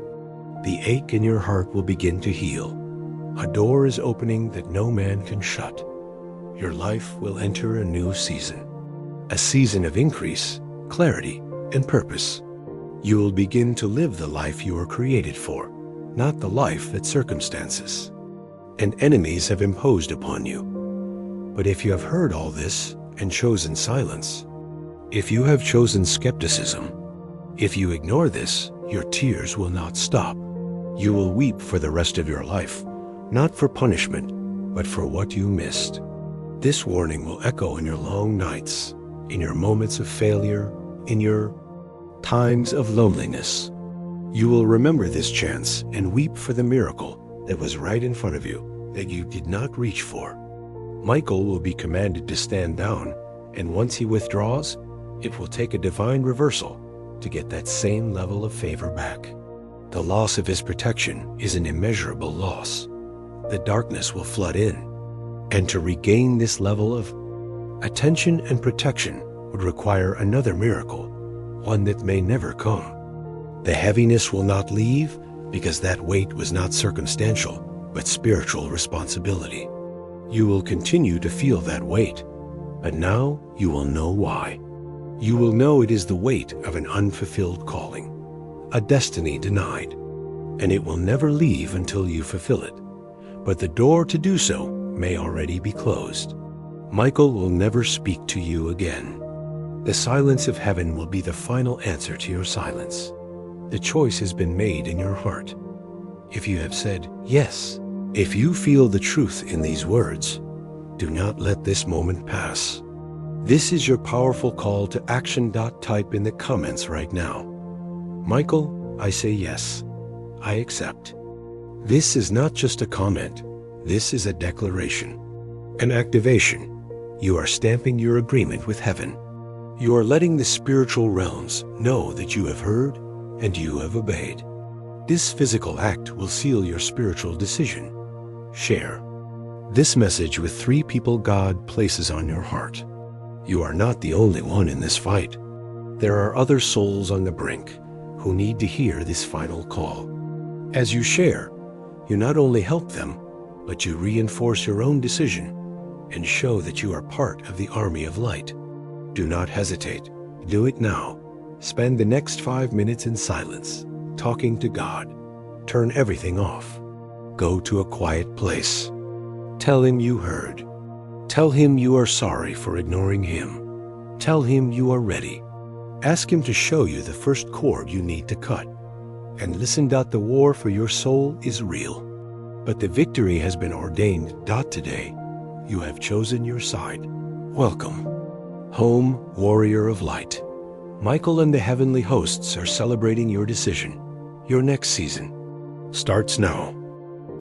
The ache in your heart will begin to heal. A door is opening that no man can shut. Your life will enter a new season. A season of increase, clarity, and purpose. You will begin to live the life you were created for, not the life that circumstances and enemies have imposed upon you. But if you have heard all this and chosen silence, if you have chosen skepticism, if you ignore this, your tears will not stop. You will weep for the rest of your life, not for punishment, but for what you missed. This warning will echo in your long nights, in your moments of failure, in your times of loneliness. You will remember this chance and weep for the miracle that was right in front of you that you did not reach for. Michael will be commanded to stand down, and once he withdraws, it will take a divine reversal to get that same level of favor back. The loss of his protection is an immeasurable loss. The darkness will flood in, and to regain this level of attention and protection would require another miracle, one that may never come. The heaviness will not leave because that weight was not circumstantial, but spiritual responsibility. You will continue to feel that weight, but now you will know why. You will know it is the weight of an unfulfilled calling, a destiny denied, and it will never leave until you fulfill it. But the door to do so may already be closed. Michael will never speak to you again. The silence of heaven will be the final answer to your silence. The choice has been made in your heart. If you have said yes, if you feel the truth in these words, do not let this moment pass. This is your powerful call to action. Type in the comments right now. Michael, I say yes. I accept. This is not just a comment. This is a declaration, an activation. You are stamping your agreement with heaven. You are letting the spiritual realms know that you have heard and you have obeyed. This physical act will seal your spiritual decision. Share this message with 3 people God places on your heart. You are not the only one in this fight. There are other souls on the brink who need to hear this final call. As you share, you not only help them, but you reinforce your own decision and show that you are part of the army of light. Do not hesitate. Do it now. Spend the next 5 minutes in silence, talking to God. Turn everything off. Go to a quiet place. Tell him you heard. Tell him you are sorry for ignoring him. Tell him you are ready. Ask him to show you the first cord you need to cut. And listen. The war for your soul is real, but the victory has been ordained. Today, you have chosen your side. Welcome home, warrior of light. Michael and the heavenly hosts are celebrating your decision. Your next season starts now.